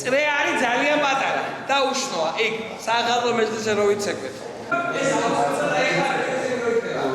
წრე არის ძალიან პატარა და უშნოა. იქ საღალო მეჯლისზე რო ვიცეკვეთ. ეს ალბათ ეხლა ეს რო იქნება.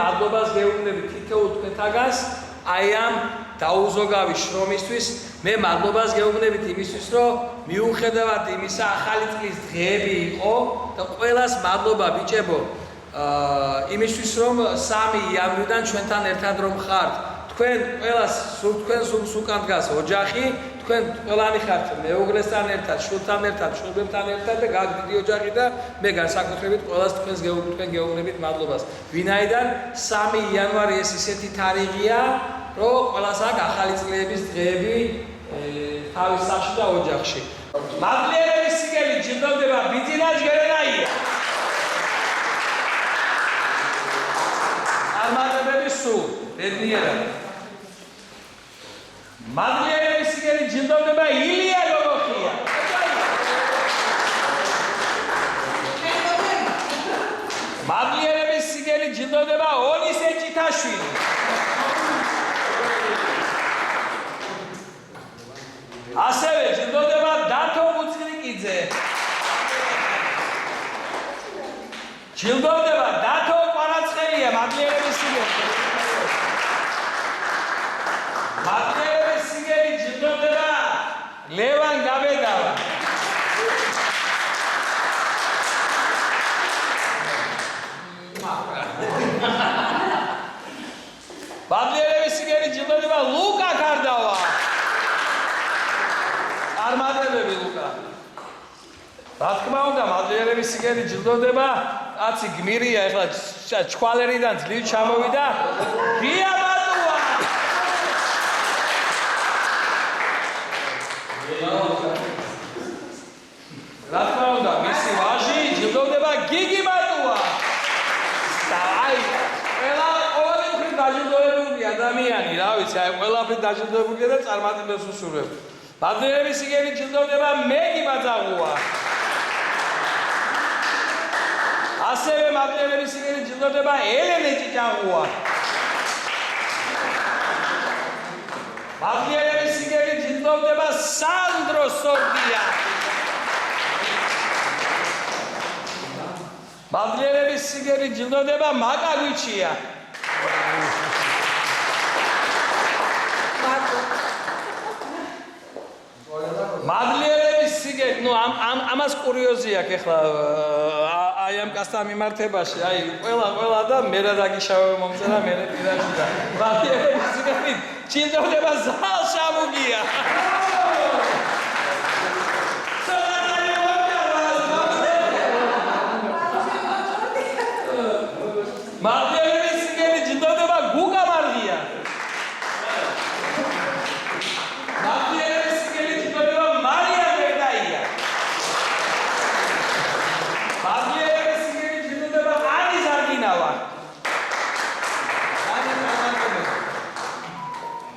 მადლობას გეუბნებით თითოეულ თქვენთაგანს აი ამ დაუზოგავი შრომისთვის მე მადლობას გეუბნებით იმისთვის რომ მიუხედავად იმისა ახალი წლის დღეები იყო და ყველას მადლობა ბიჭებო იმისთვის რომ 3 იანვრიდან ჩვენთან ერთად რომ ხართ თქვენ ყველას თქვენ სულს უკან დგას ოჯახი თქვენ ყველანი ხართ მეუღლესთან ერთად შვილთან ერთად შვილებთან ერთად და გაგ დიდი ოჯახი და მე განსაკუთრებით ყველას თქვენ გეუბნებით მადლობას ვინაიდან 3 იანვარი ეს ისეთი თარიღია რომ ყველას აქ ახალი წლების დღეები თავის სახში და ოჯახში მადლიერების სიგელი ჯილდოვდება ბიძინას გერენაია არმანებები სულ ბედნიერად მადლიერების სიგელი ჯილდოვდება ილია გოგოხია მადლიერების სიგელი ჯილდოვდება ონისე ჭითაშვილი ასევე ჯილდოვდება დათო მუცხრიკიძე ჯილდოვდება დათო კვარაცხელია მადლიერების სიგელი მადლიერების სიგელი ჯილდოვდება ლევან გაბედავა მადლიერების სიგელი ჯილდოვდება ლუკა გარდავა არმადებები ლუკა რა თქმა უნდა მადლიერების სიგელი ჯილდოვდება კაცი გმირია ეხლა ჩქვალერიდან ძლივ ჩამოვიდა გია მატუა რა თქმა უნდა მისი ვაჟი ჯილდოვდება გიგი მატუა და აი ყველაფერი მხრივ დაჯილდოებული ადამიანი რა ვიცი აი ყველაფერი დაჯილდოებულია და წარმატებას უსურვებს მადლიერების სიგელი ჯილდოვდება მეგი მაძაღუა ასევე მადლიერების სიგელი ჯილდოვდება ელენე ჭიჭაღუა მადლიერების სიგელი ჯილდოვდება სანდრო სორდია მადლიერების სიგელი ჯილდოვდება მაკაგვიჩია მადლიერების სიგელი ნუ ამას კურიოზი აქვს ეხლა აი ამ კაცთან მიმართებაში აი ყველა და მე რა დაგიშავე მომწერა მე პირაში და მადლიერების სიგელი ჯილდოვდება ზალ შამუგია მადლიერების სიგელი ჯილდოვდება გუგა მარღია მადლიერების სიგელი ჯილდოვდება მარია ბერდაია მადლიერების სიგელი ჯილდოვდება ანი ზარგინავა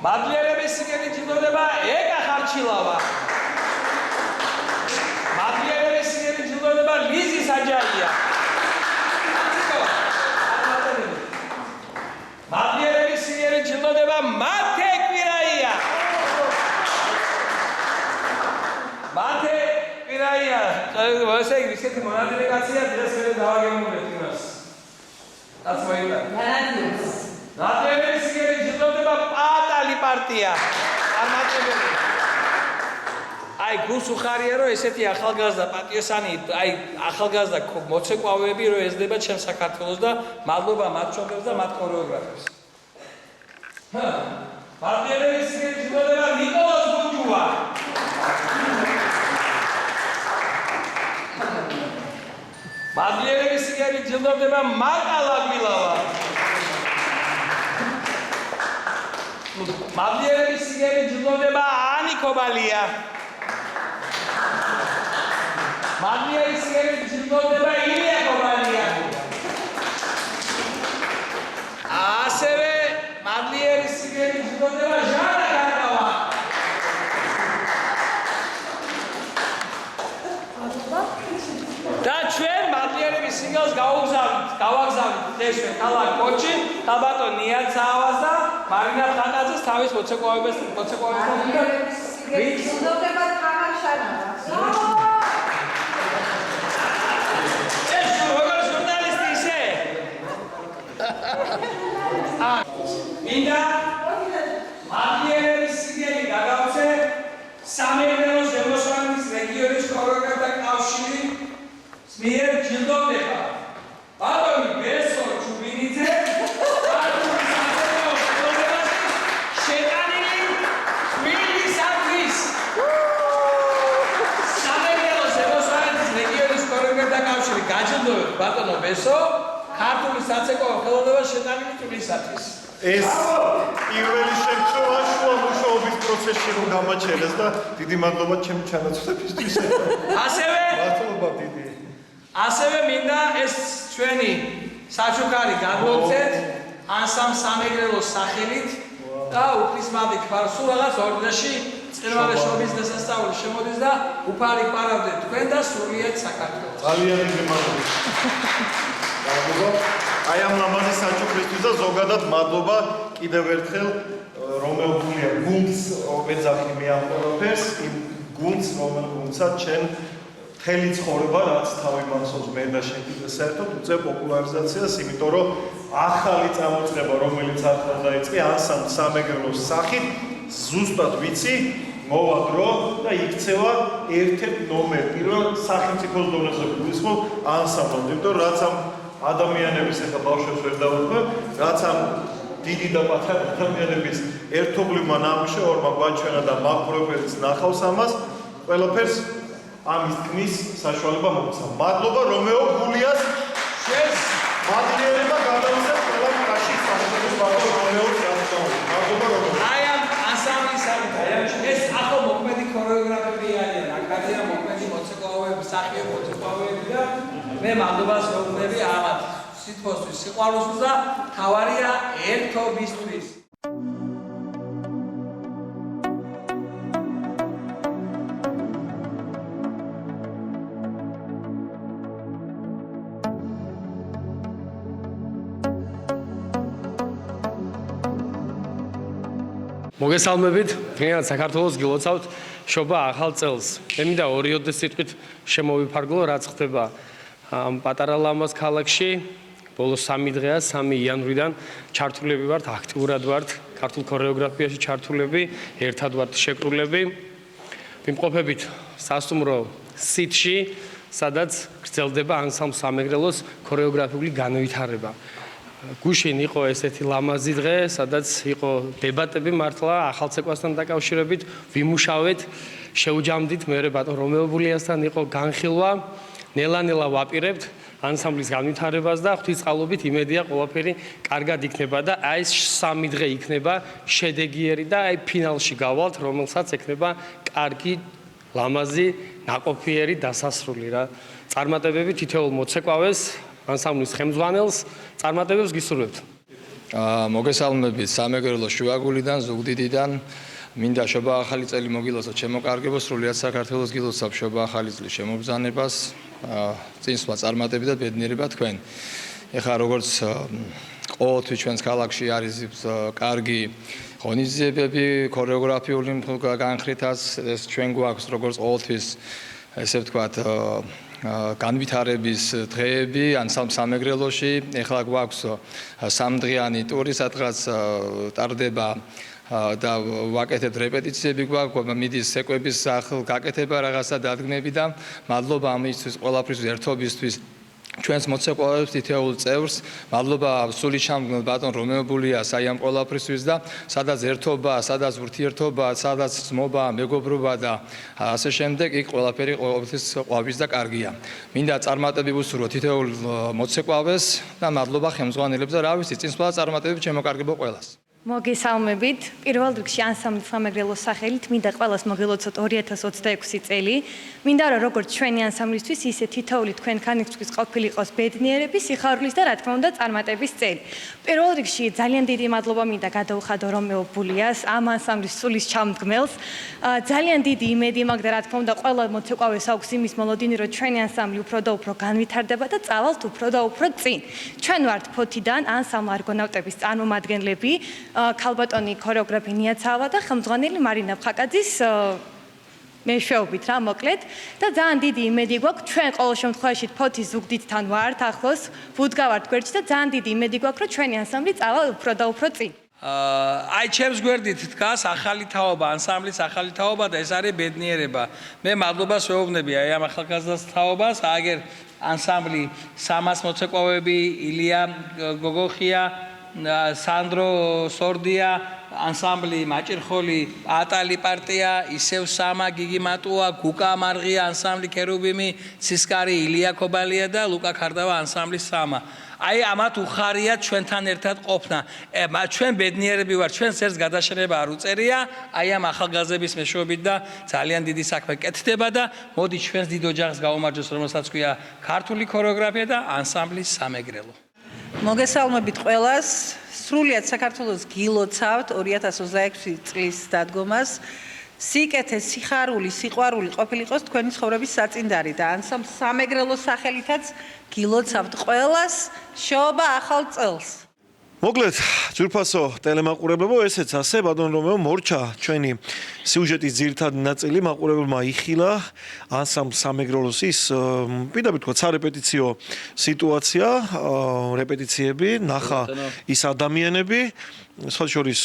მადლიერების სიგელი ჯილდოვდება ეკა ხარჩილავა მადლიერების სიგელი ჯილდოვდება ლიზი საჯარია მადლიერების სიგელი ჯილდოვდება მათე კვირაია მათე კვირაია ესე იგი ისეთი მონადირე კაცია დღეს მე დავაგემოვნებ იმას რაც მოიტანა მადლიერების სიგელი ჯილდოვდება პატალი პარტია წარმატებული აი გულს უხარია რომ ესეთი ახალგაზრდა პატიოსანი აი ახალგაზრდა მოცეკვავეები რომ ეძდება ჩემს საქართველოს და მადლობა მათ ჩოგებს და მათ ქორეოგრაფებს მადლიერების სიგელი ჯილდოვდება ნიკოლას გუნჯუა მადლიერების სიგელი ჯილდოვდება მაკალა გვილავა მადლიერების სიგელი ჯილდოვდება ანი კობალია მადლიერების სიგელი ჯილდოვდება ილია კობალია ასევე მადლიერების სიგელი ჯილდოვდება ჟანა გარდავა და ჩვენ მადლიერების სიგელს გავაგზავნით ეს ქალაქ კოჩი თაბატო ნიაცავას და მარინა ხანაძეს თავის მოცეკვავებას მადლიერების სიგელი ჯილდოვდება თამაშანა ეს როგორ ჟურნალისტი ისე მინდა მადლიერების სიგელი გაგავწე სამეგრელოს ზემოსვანეთის რეგიონის ქორეოგრაფთა კავშირის მიერ ჯილდოვდება ბატონი ბესო ჩუბინიძე გაჯილდოვეთ ბატონო ბესო ქართული საცეკვაო ხელოვნებას შეტანილი ტურისათვის. ეს პირველი შემთხვევა შუა მუშაობის პროცესში რომ დამაჩერეს და დიდი მადლობა ჩემი ჩანაცვლებისთვის. მადლობა დიდი. ასევე მინდა ეს ჩვენი საჩუქარი გაგვოცეთ ანსამ სამეგრელოს სახელით და უფლისმადი სულ რაღაც ორდაში წირვალეშობის დასასწაული შემოდის და უფალი პარავდეთ თქვენ და სრულიად საქართველოს. ძალიან დიდი მადლობა. აი ამ ლამაზი საჩუქრისთვის და ზოგადად მადლობა კიდევ ერთხელ რომელ გულია გუნდს მეძახი მე ამ ყველაფერს იმ გუნდს რომელსაც ჩვენ მთელი ცხოვრება რაც თავი მახსოვს მე და შენ კიდე საერთოდ უწევ პოპულარიზაციას იმიტომ რომ ახალი წამოწყება რომელიც ახლა დაიწყე ანსამ სამეგრელოს სახით ზუსტად ვიცი მოვა დრო და იქცევა ერთ-ერთ ნომერი პირველ სახელმწიფოს დონეზე გულისხმობ ანსამბლს იმიტომ რომ რაც ამ ადამიანების ახლა ბავშვებს ვერ დავუდგებ რაც ამ დიდი და პატარა ადამიანების ერთობლივმა ნამუშევრმა გვაჩვენა და მაყურებელიც ნახავს ამას ყველაფერს ამის თქმის საშუალება მოგცა. მადლობა რომეო გულიას შენს მადლიერება გადავსებ ყველა კაშის სახელობის ბატონ რომეოს გასწავლით. მადლობა რომეო. აი ამ ანსამბლის ეს ახო მოქმედი ქორეოგრაფები არიან. აკადემია მოქმედი მოცეკვავეები, მსახიობი მოცეკვავეები და მე მადლობას ვუღუნები ამათ სიტყვისთვის, სიყვარულისთვის და თავარია ერთობისთვის. მოგესალმებით, დღეიდან საქართველოს გილოცავთ შობა ახალ წელს. მე მინდა ორიოდე სიტყვით შემოვიფარგლო, რაც ხდება ამ პატარა ლამაზ ქალაქში. ბოლო 3 დღეა, 3 იანვრიდან ჩართულები ვართ, აქტიურად ვართ ქართულ ქორეოგრაფიაში ჩართულები, ერთად ვართ შეკრულები. ვიმყოფებით სასტუმრო სიტში, სადაც გრძელდება ანსამბლ სამეგრელოს ქორეოგრაფიული განვითარება. გუშინ იყო ესეთი ლამაზი დღე, სადაც იყო დებატები მართლა ახალ ცეკვასთან დაკავშირებით, ვიმუშავეთ, შევჯამდით მე ბატონ რომეო გულიასთან იყო განხილვა, ნელა-ნელა ვაპირებთ ანსამბლის განვითარებას და ღვთისწყალობით იმედია ყველაფერი კარგად იქნება და აი ეს 3 დღე იქნება შედეგიერი და აი ფინალში გავალთ, რომელსაც ექნება კარგი, ლამაზი, ნაყოფიერი დასასრული რა. წარმატებები თითოეულ მოცეკვავეს ანსამბლის ხელმძღვანელს წარმატებებს გისურვებთ. მოგესალმებით სამეგრელოს შუაგულიდან, ზუგდიდიდან. მინდა შობა ახალი წელი მოგილოცოთ ჩემო კარგებო, სრულიად საქართველოს გილოცავ შობა ახალი წლის შემობრძანებას, წინსვლა წარმატები და ბედნიერება თქვენ. ეხლა როგორც ყოველთვის ჩვენს ქალაქში არის კარგი ღონისძიებები, ქორეოგრაფიული განხრითაც ეს ჩვენ გვაქვს როგორც ყოველთვის ესე ვთქვათ განვითარების დღეები ანსამბლ სამეგრელოში. ეხლა გვაქვს 3 დღიანი ტური, სადღაც ტარდება და ვაკეთებთ რეპეტიციები, გვაქვს მიდის სეკვების გაკეთება, რაღაცა დადგმები და მადლობა ამისთვის ყველაფრის ერთობისთვის. ჩვენს მოცეკვავებს თითოეულ წევრს, მადლობა სული ჩამგნელ ბატონ რომეო გულიას აი ამ ყველაფრისთვის და სადაც ერთობა, სადაც ურთიერთობა, სადაც ძმობა, მეგობრობა და ასე შემდეგ, იქ ყველაფერი ყოველთვის ყვავის და კარგია. მინდა წარმატები ვუსურვო თითოეულ მოცეკვავეს და მადლობა ხელმძღვანელებს და რა ვიცი, წინსვლა წარმატებები ჩემოკარგებო ყველას. მოგესალმებით. პირველ რიგში ანსამბლ სამეგრელოს სახელით მინდა ყველას მოგილოცოთ 2026 წელი. მინდა რომ როგორც ჩვენი ანსამბლისთვის, ისე თითოეული თქვენგანისთვის ყოფილი იყოს ბედნიერების, სიხარულის და რა თქმა უნდა წარმატების წელი. პირველ რიგში ძალიან დიდი მადლობა მინდა გადაუხადო რომეო გულიას, ამ ანსამბლის სულის ჩამდგმელს. ძალიან დიდი იმედი მაქვს და რა თქმა უნდა ყველა მოცეკვავეს აქვს იმის მოლოდინი, რომ ჩვენი ანსამბლი უფრო და უფრო განვითარდება და წავალთ უფრო და უფრო წინ. ჩვენ ვართ ფოთიდან ანსამბლ არგონავტების წარმომადგენლები. ქალბატონი ქორეოგრაფი ნიაცავა და ხელმძღვანელი მარინა ფხაკაძის მეშვეობით რა მოკლედ და ძალიან დიდი იმედი გვაქვს ჩვენ ყოველ შემთხვევაში ფოთის ზუგდიდთან ვართ ახლოს ვუდგავართ გვერდში და ძალიან დიდი იმედი გვაქვს რომ ჩვენი ანსამბლი წავა უფრო და უფრო წინ აი ჩემს გვერდით დგას ახალი თაობა, ანსამბლის ახალი თაობა და ეს არის ბედნიერება. მე მადლობას ვეუბნები აი ამ ახალგაზრდა თაობას, აგერ ანსამბლი სამას მოცეკვავები, ილია გოგოხია, სანდრო სორდია, ანსამბლი მაჭირხოლი, ატალი პარტია, ისევ სამა გიგი მატუა, გუკა მარღია, ანსამბლი ქერუბიმი, ცისკარი, ილია ქობალია და ლუკა ქარდავა ანსამბლი სამა. აი ამათ უხარია ჩვენთან ერთად ყოფნა. ჩვენ ბედნიერები ვართ, ჩვენ სერს გადაშენება არ უწერია, აი ამ ახალგაზრდების მეშვეობით და ძალიან დიდი საქმე კეთდება და მოდი ჩვენს დიდ ოჯახს გაუმარჯოს, რომელსაც ქვია ქართული ქორეოგრაფია და ანსამბლი სამეგრელო. მოგესალმებით ყველას. სრულიად საქართველოს გილოცავთ 2026 წლის დადგომას. სიკეთე, სიხარული, სიყვარული ყოფილიყოს თქვენი ცხოვრების საწინდარი და ანსამბლ სამეგრელოს სახელითაც გილოცავთ ყველას შოობა ახალ წელს. მოკლედ, ძვირფასო ტელემაყურებლებო, ესეც ასე ბატონ რომეო მორჩა ჩვენი სიუჟეტის ძირითადი ნაწილი მაყურებელმა იხილა ანსამბლ სამეგრელოს ის პირდაპირ თქვა სარეპეტიციო სიტუაცია, რეპეტიციები, ნახა ის ადამიანები, სხვაშორის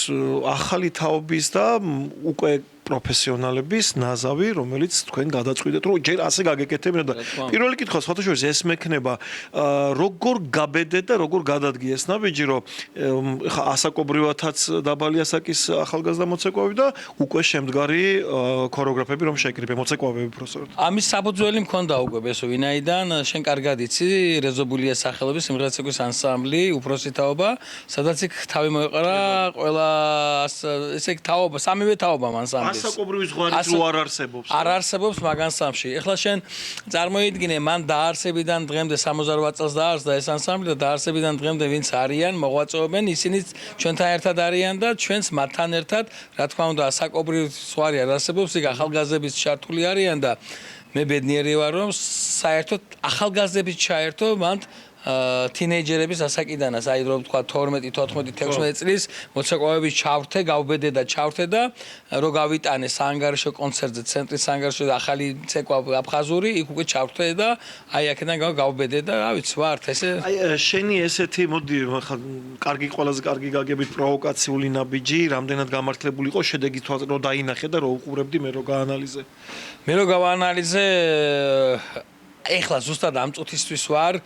ახალი თაობის და უკვე პროფესიონალების ნაზავი, რომელიც თქვენ გადაწყვიტეთ, რომ ჯერ ასე გაგეკეთებინათ და პირველი კითხვა სხვათაშორის ეს მექნება, როგორ გაბედეთ და როგორ გადადგი ეს ნაბიჯი, რომ ხა ასაკობრივათაც დაბალი ასაკის ახალგაზრდა მოცეკვავები და უკვე შემდგარი ქორეოგრაფები რომ შეკრიბე მოცეკვავები უბრალოდ. ამის საფუძველი მქონდა უკვე ბესო, ვინაიდან შენ კარგად იცი, რეზობულია სახელობის სიმღერაცეკვის ანსამბლი, უფროსი თაობა, სადაც იქ თავი მოეყარა ყველა ესე თაობა, სამივე თაობა ანსამბლი. ასაკობრივი ზღვარი რო არ არსებობს. არ არსებობს მაგან სამში. ეხლა შენ წარმოიდგინე, მან დაარსებიდან დღემდე 68 წელს დაარსდა ეს ანსამბლი და დაარსებიდან დღემდე ვინც არიან, მოღვაწეობენ, ისინიც ჩვენთან ერთად არიან და ჩვენც მათთან ერთად, რა თქმა უნდა, ასაკობრივი ზღვარი არ არსებობს, იქ ახალგაზრდების ჩართული არიან და მე ბედნიერი ვარ, რომ საერთოდ ახალგაზრდების ჩაერთო მან თინეიჯერების ასაკიდანაც, აი რომ თქვა 12, 14, 16 წლის მოცეკვავები ჩავრთე, გავბედე და ჩავრთე და რო გავიტანე საანგარიშო კონცერტზე, ცენტრის საანგარიშო ახალი ცეკვა აფხაზური, იქ უკვე ჩავრთე და აი აქედან გავბედე და რა ვიცი, ვართ ესე. აი შენი ესეთი, მოდი, ხა კარგი ყველაზე კარგი გაგებით პროვოკაციული ნაბიჯი, რამდენად გამართლებული იყო, შედეგი რო დაინახე და რო უყურებდი მე რო გაანალიზე. მე რო გავაანალიზე ეხლა ზუსტად ამ წუთისთვის ვარ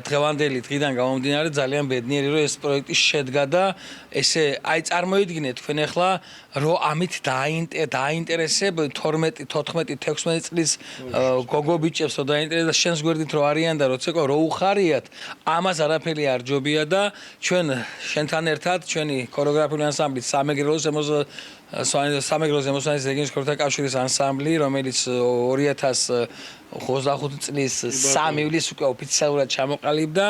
დღევანდელი დღიდან გამომდინარე ძალიან ბედნიერი რომ ეს პროექტი შედგა და ესე აი წარმოიდგინეთ თქვენ ეხლა რომ ამით დაინტერესებ 12 14 16 წლის გოგო ბიჭებს რომ დაინტერესდა შენს გვერდით რო არიან და როცა რო უხარიათ ამას არაფერი არ ჯობია და ჩვენ შენთან ერთად ჩვენი ქორეოგრაფიული ანსამბლი სამეგრელოს სამეგრელოს ემოსიონალის რეგიონის ქორეოგრაფთა კავშირის ანსამბლი რომელიც 2025 წლის 3 ივლისს უკვე ოფიციალურად ჩამოყალიბდა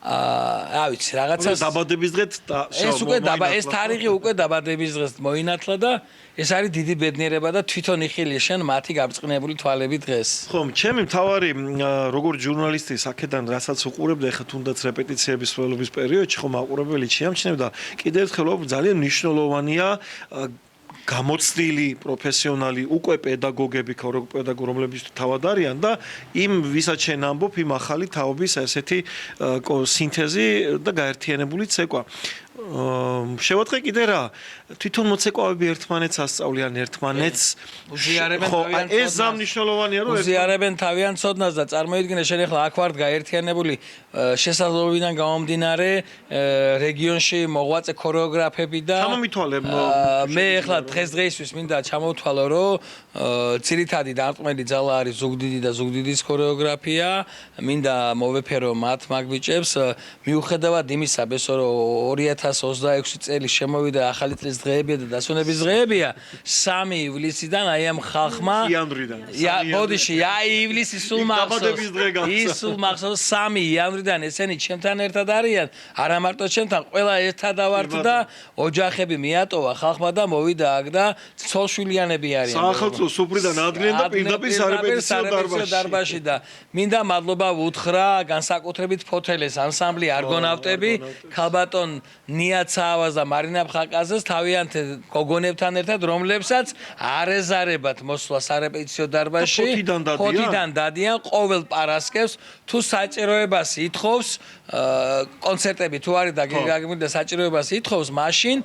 რა ვიცი რაღაცას დაბადების დღეთ ეს უკვე ეს თარიღი უკვე დაბადების დღეს მოინათლა და ეს არის დიდი ბედნიერება და თვითონ იხილე შენ მათი გაბრწყინებული თვალები დღეს ხომ ჩემი მთავარი როგორც ჟურნალისტის აქედან რასაც უყურებდა ეხა თუნდაც რეპეტიციების სრულობის პერიოდში ხომ აყურებელი შეამჩნევდა კიდევ ერთხელ ძალიან მნიშვნელოვანია გამოცდილი პროფესიონალი უკვე პედაგოგები ქორეოგრაფები რომლებიც თავად არიან და იმ ვისაც შენ ამბობ იმ ახალი თაობის ესეთი სინთეზი და გაერთიანებული ცეკვა შევატყე კიდე რა თვითონ მოცეკვავები ერთმანეთს ასწავლიან ერთმანეთს უზიარებენ თავიანთ ეს ზამნიშნულოვანია რომ უზიარებენ თავიანთ ცოდნას და წარმოიდგინე შენ ახლა აქ ვარ გაერთიანებული შესაძლებლობიდან გამომდინარე რეგიონში მოღვაწე ქორეოგრაფები და მე ახლა დღესდღეისთვის მინდა ჩამოვთვალო რომ ძირითადი დამწყმელი ძალა არის ზუგდიდი და ზუგდიდის ქორეოგრაფია მინდა მოვეფერო მათ მაგ ბიჭებს მიუხედავად იმისა ბესო რომ 2026 წელი შემოვიდა ახალი წლის დღეებია და დასვენების დღეებია 3 ივლისიდან აი ამ ხალხმა ბოდიში აი ივლისი სულ მახსოვს 3 იანვრიდან ესენი ჩემთან ერთად არიან არა მარტო ჩემთან ყველა ერთად ავართ და ოჯახები მიატოვა ხალხმა და მოვიდა აქ და ცოლშვილიანები არიან სახელმწიფო სუფრიდან ადგნენ და პირდაპირ სარეპეტიციო დარბაზში და მინდა მადლობა ვუთხრა განსაკუთრებით ფოთელეს ანსამბლი არგონავტები ქალბატონ ნიაცავას და მარინა ფხაკაძეს თავიანთ გოგონებთან ერთად, რომლებსაც არ ეზარებათ მოსვლა სარეპეტიციო დარბაზში. ფოთიდან დადიან ყოველ პარასკევს, თუ საჭიროებას ითხოვს კონცერტები თუ არის და საჭიროებას ითხოვს, მაშინ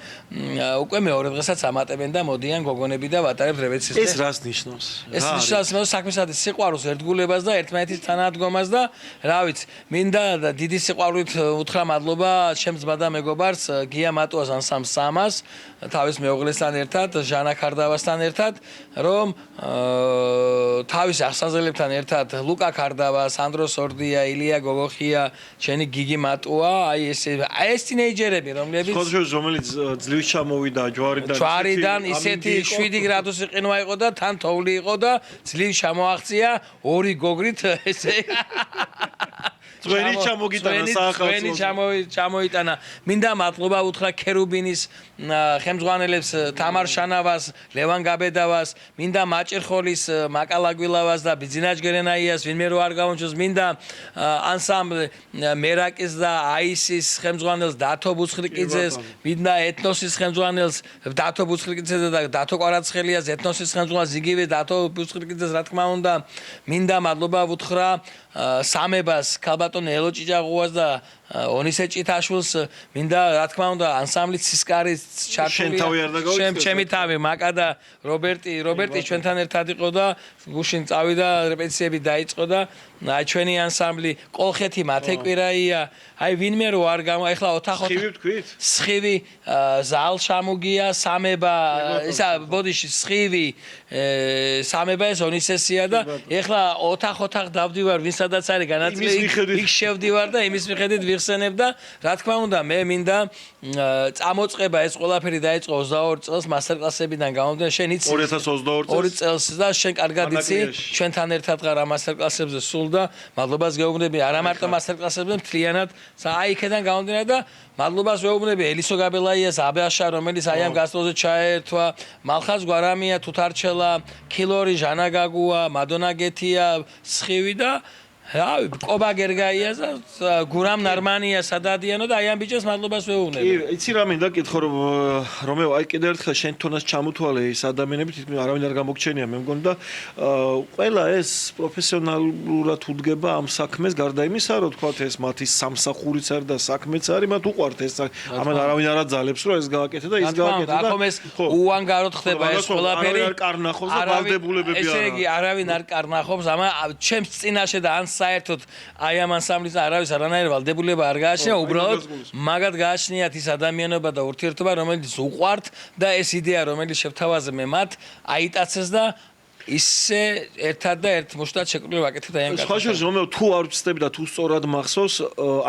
უკვე მეორე დღესაც ამატებენ და მოდიან გოგონები და ვატარებთ რეპეტიციას. ეს რას ნიშნავს? ეს ნიშნავს საქმისათვის სიყვარულს, ერთგულებას და ერთმანეთის თანადგომას და რა ვიცი, მინდა დიდი სიყვარულით უთხრა მადლობა ჩემს ძმა და მეგობარს გია მატუას ანსამბლ სამას, თავის მეუღლესთან ერთად, ჟანა ქარდავასთან ერთად, რომ თავის ახსაზელებთან ერთად ლუკა ქარდავა, სანდრო სორდია, ილია გოგოხია, ჩენი გიგი მატუა, ეს თინეიჯერები, რომლებიც რომელიც ძლივს ჩამოვიდა ჯვარიდან ისეთი 7 გრადუსი ყინვა იყო და თან თოვლი იყო და ძლივს ჩამოაღწია 2 გოგრით ესე ძვენი ჩამოგიტანა საახალწლო ჩამოიტანა. მინდა მადლობა უთხრა ქერუბინის ხელმძღვანელებს თამარ შანავას, ლევან გაბედავას, მინდა მაჭერხოლის მაკალაგვილავას და ბიძინაჯ გერენაიას, ვინმე რო არ გამომჩოს, მინდა ანსამბლ მერაკის და აისის ხელმძღვანელს დათო ბუცხრიკიძეს, მინდა ეთნოსის ხელმძღვანელს დათო ბუცხრიკიძეს და დათო კვარაცხელიას, ეთნოსის ხელმძღვანელს იგივე დათო ბუცხრიკიძეს, რა თქმა უნდა, მინდა მადლობა უთხრა სამებას ქალბატონ ელო ჭიჭაღუას და ონისე ჭითაშვილს, მინდა რა თქმა უნდა ანსამბლი ცისკარის ჩართული ჩემი თავი მაკა და რობერტი ჩვენთან ერთად იყო და გუშინ წავიდა რეპეტიციები დაიწყო და აი ჩვენი ანსამბლი კოლხეთი მათეკვირაია, აი ვინმე რო არ გამო ეხლა ოთახო სხივი ზალ შამუგია, სამება ისა ბოდიში სხივი სამება ეს ონისესია და ეხლა ოთახ დავდივარ ვინსადაც არის განაწილებული იქ შევდივარ და იმის მიხედვით ვიხსენებ და რა თქმა უნდა მე მინდა წამოწყება ეს ყველაფერი დაიწყო 22 წელს მასტერკლასებიდან გამომდინარე შენ იცი 2022 წელს და შენ კარგად იცი ჩვენთან ერთად ღარ ამ მასტერკლასებზე სულ და მადლობას გეუბნები არა მარტო მასტერკლასებზე მთლიანად აი იქიდან გამომდინარე და მადლობას ვეუბნები ელისო გაბელაიას აბაშა რომელიც აი ამ გასტროლზე ჩაერთვა მალხაზ გვარამია თუთარჩელა ქილორი ჟანა გაგუა მადონა გეთია სხივი და რავი კობა გერგაია და გურამ ნარმანია სადადიანო და აი ამ ბიჭებს მადლობას ვეუბნები. იცი რა მინდა კითხო რომეო აი კიდევ ერთხელ შენ თონას ჩამოთვალე ეს ადამიანები თითქმის არავინ არ გამოგჩენია მე მგონი და ყველა ეს პროფესიონალურად უდგება ამ საქმეს გარდა იმისა რომ თქვათ ეს მათი სამსახურიც არის და საქმეც არის მათ უყვართ ეს ამან არავინ არ აძალებს რომ ეს გააკეთე და ის გააკეთე და ახომ ეს უანგაროდ ხდება ეს ყველაფერი არ კარნახობს და ვალდებულებები არა ესე იგი არავინ არ კარნახობს ამა ჩემს წინაშე და ან საერთოდ აი ამ ანსამბლის არავის არანაირი ვალდებულება არ გააჩნია, უბრალოდ მაგად გააჩნიათ ის ადამიანობა და ურთიერთობა, რომელიც უყვართ და ეს იდეა, რომელიც შევთავაზე მე მათ, აიტაცეს და ისე ერთად და ერთმოშტად შეკრული ვაკეთეთ აი ამ კაცს. სხვა შორის რომელ თუ არ ვწდები და თუ სწორად მახსოვს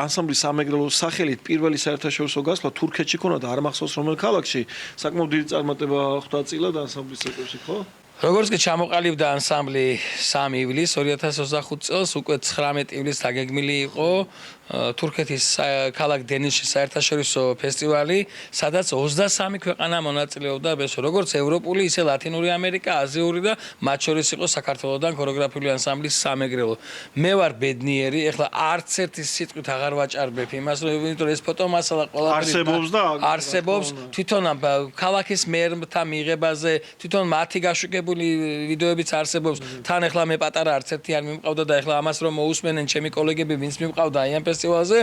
ანსამბლის სამეგრელოს სახელით პირველი საერთაშორისო გასვლა თურქეთში ქონა და არ მახსოვს რომელ ქალაქში საკმაოდ დიდი წარმატება ხვდა წილად ანსამბლის წესებში ხო? როგორც კი ჩამოყალიბდა ანსამბლი 3 ივლისს 2025 წელს უკვე 19 ივლისს დაგეგმილი იყო თურქეთის ქალაქ დენისში საერთაშორისო ფესტივალი, სადაც 23 ქვეყანა მონაწილეობდა, როგორც ევროპული, ისე ლათინური ამერიკა, აზიური და მათ შორის იყო საქართველოდან ქორეოგრაფიული ანსამბლის სამეგრელო. მე ვარ ბედნიერი, ეხლა არც ერთი სიტყვით აღარ ვაჭარბებ იმას, რომ ეს ფოტომასალა ყველაფერი არსებობს, თვითონ ქალაქის მერთა მიღებაზე, თვითონ მათი გაშუქებული ვიდეოებიც არსებობს. თან ეხლა მე პატარა არც ერთი არ მიმყავდა და ეხლა ამას რომ მოусმენენ ჩემი კოლეგები, ვინც მიმყავდა აი ამ ფესტივალზე,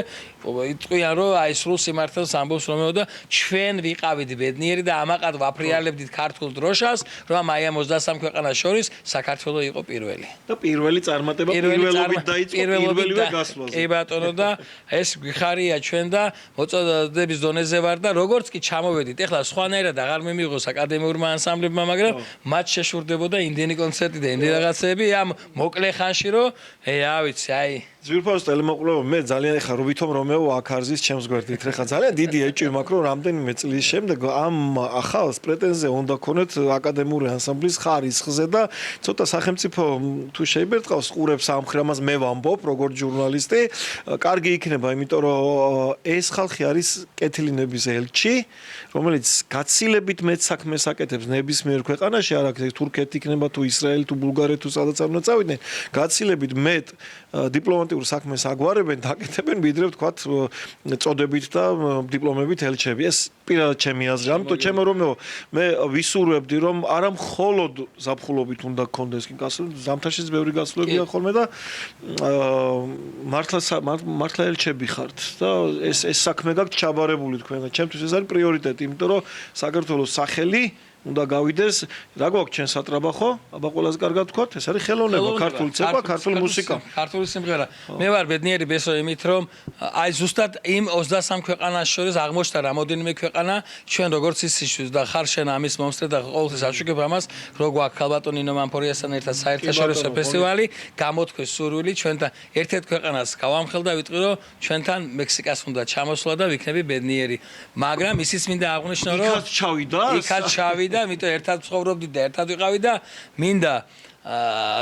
იტყვიან რომ აი სრულ სიმართლეს ამბობს რომეო და ჩვენ ვიყავით ბედნიერი და ამაყად ვაფრიალებდით ქართულ დროშას, რომ აი ამ 23 ქვეყანას შორის საქართველო იყო პირველი. და პირველი წარმატება პირველობით დაიწყო პირველივე გასვლაზე. კი ბატონო და ეს გვიხარია ჩვენ და მოწოდების დონეზე ვარ და როგორც კი ჩამოვედით, ეხლა სხვანაირად აღარ მიმიღოს აკადემიურმა ანსამბლებმა, მაგრამ მათ შეშურდებოდა იმდენი კონცერტი და იმდენი რაღაცები ამ მოკლე ხანში, რომ რა ვიცი, აი ზვირფას ტელემოყვრებო მე ძალიან ეხა რუბითომ რომეო აქ არზის ჩემს გვერდით ხა ძალიან დიდი ეჭვი მაქვს რომ რამდენიმე წლის შემდეგ ამ ახალს პრეტენზია უნდა ქონეთ აკადემიური ანსამბლის ხარისხზე და ცოტა სახელმწიფო თუ შეიბერტყავს ყურებს ამ ხრამას მე ვამბობ როგორც ჟურნალისტი კარგი იქნება იმიტომ რომ ეს ხალხი არის კეთილინების ელჩი რომელიც გაცილებით მეც საქმეს აკეთებს ნებისმიერ ქვეყანაში არ აქვს თურქეთი იქნება თუ ისრაელი თუ ბულგარეთი თუ სადაც არ უნდა წავიდნენ გაცილებით მეტ დიპლომატიურ დიპლომატიურ საქმეს აგვარებენ, დაკეთებენ ვიდრე ვთქვათ წოდებით და დიპლომებით ელჩები. ეს პირადად ჩემი აზრი. ამიტომ ჩემო რომეო მე ვისურვებდი რომ არა მხოლოდ ზაფხულობით უნდა გქონდეს კი ზამთარშიც ბევრი გასვლებია ხოლმე და მართლა ელჩები ხართ და ეს საქმე გაქვთ ჩაბარებული თქვენ და ჩემთვის ეს არის პრიორიტეტი, იმიტომ რომ საქართველოს სახელი უნდა გავიდეს, რა გვაქვს ჩვენ სატრაბახო, აბა ყველაზე კარგად ვთქვათ, ეს არის ხელოვნება, ქართული ცეკვა, ქართული მუსიკა. ქართული სიმღერა. მე ვარ ბედნიერი ბესო იმით, რომ აი ზუსტად იმ 23 ქვეყანას შორის აღმოჩნდა რამოდენიმე ქვეყანა, ჩვენ როგორც ისიშვის და ხარ შენ ამის მომსწრე და ყოველთვის აშუქებ ამას, რო გვაქვს ქალბატონი ნინო მამფორიასთან ერთად საერთაშორისო ფესტივალი, გამოთქვეს სურვილი ჩვენთან ერთ-ერთ ქვეყანას გავამხელდა, ვიტყვი რომ ჩვენთან მექსიკას უნდა ჩამოსვლა და ვიქნები ბედნიერი. მაგრამ ისიც მინდა აღვნიშნო, რომ იქაც ჩავიდა? იქაც ჩავიდა და ამიტომ ერთად ცხოვრობდით და ერთად ვიყავით და მინდა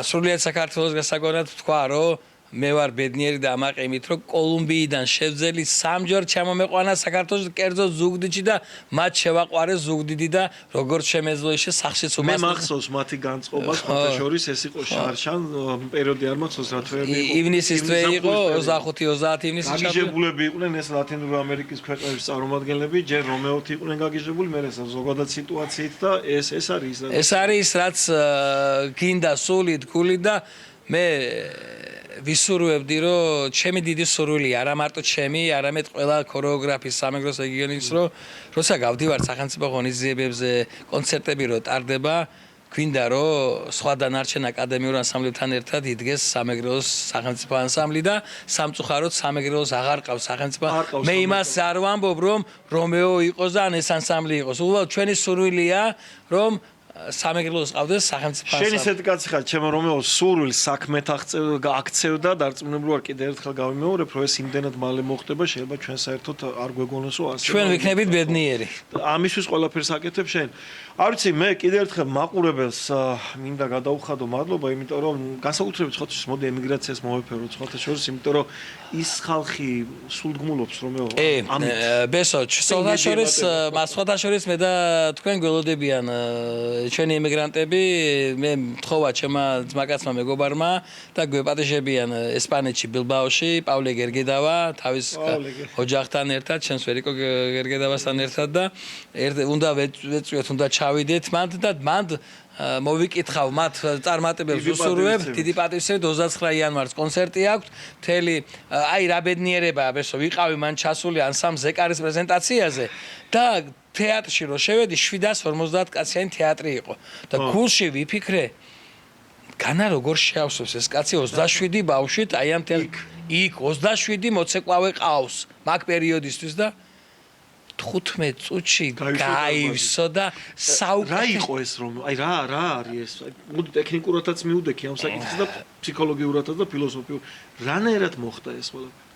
სრულიად საქართველოს გასაგონად ვთქვა რომ მე ვარ ბედნიერი და ამაყიმით რომ კოლუმბიიდან შევძელი სამჯერ ჩამომეყვანა საქართველოს კერძო ზუგდიდში და მათ შევაყვარე ზუგდიდი და როგორც შემეძლო ისე სახშიც უმას მე მახსოვს მათი განწყობა ხოთაშორის ეს იყო შარშან პერიოდი არ მახსოვს რა თვეები იყო ივნისის თვე იყო 25-30 ივნისის გაგიჟებულები იყვნენ ეს ლათინური ამერიკის ქვეყნების წარმომადგენლები ჯერ რომეოთი იყვნენ გაგიჟებული მე ეს ზოგადად სიტუაციით და ეს არის რაც გინდა სულით გულით და მე ვისურვებდი რომ ჩემი დიდი სურვილია არა მარტო ჩემი არამედ ყველა ქორეოგრაფის სამეგროს რეგიონის რომ როცა გავდივარ სახელმწიფო ღონისძიებებზე კონცერტები რო ტარდება გვინდა რომ სხვა დანარჩენ აკადემიურ ანსამბლებთან ერთად იდგეს სამეგრელოს სახელმწიფო ანსამბლი და სამწუხაროდ სამეგრელოს აღარ ყავს სახელმწიფო მე იმას არ ვამბობ რომ რომეო იყოს და ან ეს ანსამბლი იყოს უბრალოდ ჩვენი სურვილია რომ სამეგრელოს ყავდეს სახელმწიფო ანსამბლი. შენ ისეთი კაცი ხარ, ჩემო რომეო სურვილს საქმეთ აქცევდა, დარწმუნებული ვარ კიდე ერთხელ გავიმეორებ, რომ ეს იმდენად მალე მოხდება, შეიძლება ჩვენ საერთოდ არ გვეგონოსო ასე. ჩვენ ვიქნებით ბედნიერი. ამისთვის ყველაფერს აკეთებ შენ. არ ვიცი, მე კიდე ერთხელ მაყურებელს მინდა გადაუხადო მადლობა, იმიტომ რომ განსაკუთრებით ხოთის მოდი ემიგრაციას მოვეფერო ხოთა შორის, იმიტომ რომ ის ხალხი სულდგმულობს რომეო ამით. ბესო, სხვათა შორის მე და თქვენ გველოდებიან ჩვენი ემიგრანტები, მე მთხოვა ჩემმა ძმაკაცმა მეგობარმა და გვეპატიჟებიან ესპანეთში ბილბაოში, პავლე გერგედავა, თავის ოჯახთან ერთად, ჩემს ვერიკო გერგედავასთან ერთად და უნდა ვეწვიოთ, უნდა ჩავიდეთ მანდ და მანდ მოვიკითხავ მათ წარმატებებს უსურვებ დიდი პატივისცემით 29 იანვარს კონცერტი აქვს მთელი აი რა ბედნიერებაა ბესო ვიყავი მან ჩასული ანსამ ზეკარის პრეზენტაციაზე და თეატრში რო შევედი 750 კაციანი თეატრი იყო და გულში ვიფიქრე განა როგორ შეავსოს ეს კაცი 27 ბავშვით აი ამ იქ 27 მოცეკვავე ყავს მაგ პერიოდისთვის და 15 წუთში გაივსო და რა იყო ეს რომ აი რა არის ეს მოდი ტექნიკურადაც მიუდექი ამ საკითხს და ფსიქოლოგიურადაც და ფილოსოფიურად რანაირად მოხდა ეს ყველაფერი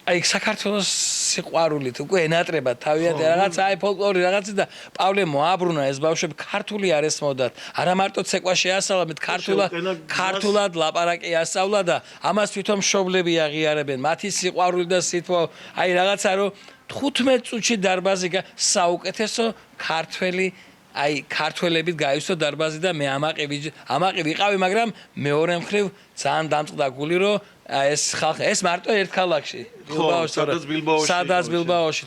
აი საქართველოს სიყვარულით უკვე ენატრება თავიანთი რაღაც აი ფოლკლორი რაღაცა და პავლე მოაბრუნა ეს ბავშვები ქართული არ ესმოდათ არა მარტო ცეკვაში ასწავლა მე ქართულად ლაპარაკი ასწავლა და ამას თვითონ მშობლები აღიარებენ მათი სიყვარული და სითბო აი რაღაცა რომ 15 წუთში დარბაზი საუკეთესო ქართველი აი ქართველებით გაივსო დარბაზი და მე ამაყი ვიყავი მაგრამ მეორე მხრივ ძალიან დამწყდა გული რომ ეს ხალხი ეს მარტო ერთ ქალაქში სადაც ბილბაოში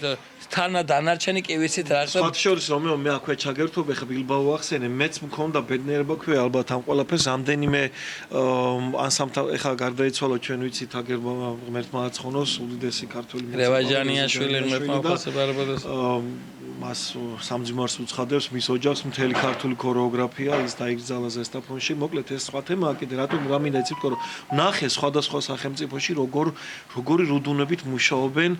თანა დანარჩენი კი ვიცით რა სხვა შორის რომეო მე აქვე ჩაგერთობ ეხა ბილბაო ახსენე მეც მქონდა ბედნიერება ქვია ალბათ ამ ყველაფერს ამდენიმე ანსამბლთან ეხა გარდაიცვალა ჩვენ ვიცით აგერმა ღმერთმა აცხონოს უდიდესი ქართველი რევაჯანიაშვილი ღმერთმა აფასებარებოდეს მას სამძიმარს უცხადებს მის ოჯახს მთელი ქართული ქორეოგრაფია ის დაიგრძალა ზესტაფონში მოკლედ ეს სხვა თემაა კიდე რატომ რა მინდა იცით რომ ნახე სხვადასხვა სახელმწიფოში როგორი რუდუნებით მუშაობენ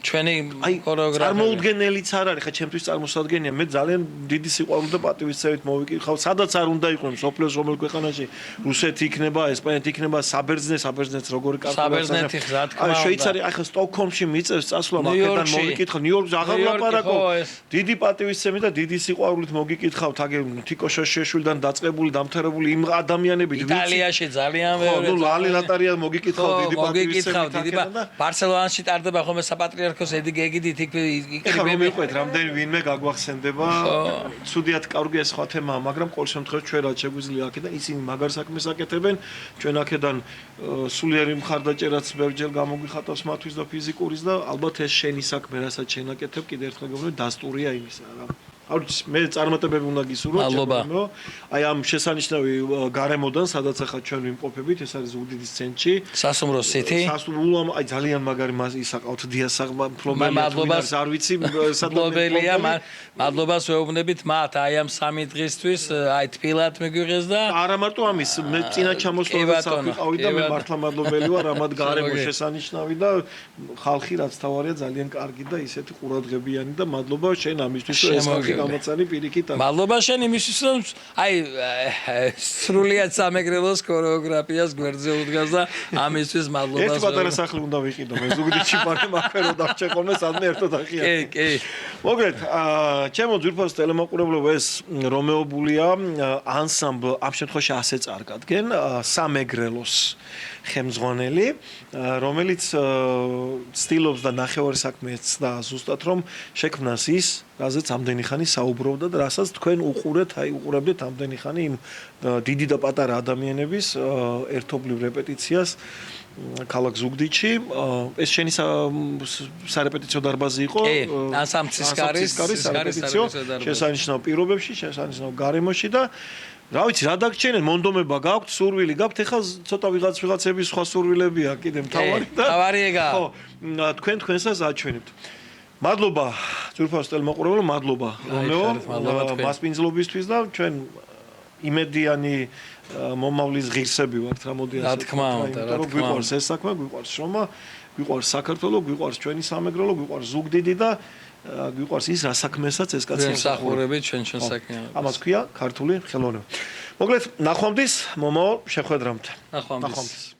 ჩვენი ქორეოგრაფია წარმოუდგენელიც არ არის ხა ჩემთვის წარმოსადგენია მე ძალიან დიდი სიყვარული და პატივისცემით მოვიკითხავ სადაც არ უნდა იყვნენ სოფლიოს რომელ ქვეყანაში რუსეთი იქნება ესპანეთი იქნება საბერძნეთს როგორი საბერძნეთი რა თქმა უნდა შვეიცარია ახლა სტოკჰოლმში მიწევს წასვლა მაგედან მოვიკითხავ ნიუ-იორკში აღარ ვლაპარაკობ ხო ეს დიდი პატივისცემი და დიდი სიყვარულით მოგიკითხავთ აგერ თიკო შაშიშვილიდან დაწყებული დამთავრებული იმ ადამიანებით იტალიაში ძალიან ხო ნუ ლალი ნატარია მოგიკითხავთ დიდი პატივისცემით დიდი ბარსელონაში ტარდება ხოლმე საპატრიარქოს ეგიდით იქ იკრიბები მიყვეთ რამდენი ვინმე გაგვახსენდება ცუდიათ კარგია სხვა თემაა მაგრამ ყოველ შემთხვევაში ჩვენ რაც შეგვიძლია აქედან ისინი მაგარ საქმეს აკეთებენ ჩვენ აქედან სულიერი მხარდაჭერაც ბევრჯერ გამოგვიხატავს მათთვის და ფიზიკურის და ალბათ ეს შენი საქმე რასაც შენ აკეთებ კიდე ერთხელ გეუბნები დასტურია იმისა რა არ ვიცი მე წარმატებები უნდა გისურვო ჩემო აი ამ შესანიშნავი გარემოდან სადაც ახლა ჩვენ ვიმყოფებით ეს არის ზუგდიდის ცენტრში სასუმროს სიტი სასუმროს აი ძალიან მაგარი ისაყავთ დიასაღმა ფლობელია არ ვიცი ფლობელია მადლობას ვეუბნებით მათ აი ამ 3 დღისთვის აი თბილად მიგვიღეს და არა მარტო ამის მე წინა ჩამოსვლაზე საქმეყავი და მე მართლა მადლობელი ვარ ამათ გარემო შესანიშნავი და ხალხი რაც თავარია ძალიან კარგი და ისეთი ყურადღებიანი და მადლობა შენ ამისთვის ეს ხალხი გამოცანი პირიქით მადლობა შენ იმისთვის რომ აი სრულიად სამეგრელოს ქორეოგრაფიას გვერდზე უდგას და ამისთვის მადლობა ერთი პატარა სახლი უნდა ვიყიდო მე ზუგდიდში პარემ აფერო დახჭე ხოლმე სადმე ერთად ახია კი მოგეთ ჩემო ძვირფას ტელემოყურებლობა ეს რომეობულია ანსამბლ ამ შემთხვევაში ასე წარგადგენ სამეგრელოს ხემძღვანელი რომელიც ცდილობს და ნახევარი საქმეც და ზუსტად რომ შექმნას ის რაზეც ამდენი ხანი საუბრობდა და რასაც თქვენ უყურებდით ამდენი ხანი იმ დიდი და პატარა ადამიანების ერთობლივ რეპეტიციას ქალაქ ზუგდიდში ეს შენი სარეპეტიციო დარბაზი იყო ანსამბლის სარეპეტიციო შესანიშნავ პირობებში შესანიშნავ გარემოში და რა ვიცი რა დაგჭირენ მონდომება გაქვთ სურვილი გაქვთ ეხლა ცოტა ვიღაცების სხვა სურვილებია კიდე მთავარი და თავარი ეგა ხო თქვენსაც აჩვენებთ მადლობა ძვირფას ტელემოყურებელო მადლობა რომეო მასპინძლობისთვის და ჩვენ იმედიანი მომავლის ღირსები ვართ რა მოდი ასე რა თქმა უნდა გვიყვარს ეს საქმე გვიყვარს შრომა გვიყვარს საქართველო გვიყვარს ჩვენი სამეგრელო გვიყვარს ზუგდიდი და გვიყვარს ის რა საქმესაც ეს კაცი მსახურებით ჩვენ საქმიანობას ამას ქვია ქართული ხელოვნება მოკლედ ნახვამდის მომავალ შეხვედრამდე ნახვამდის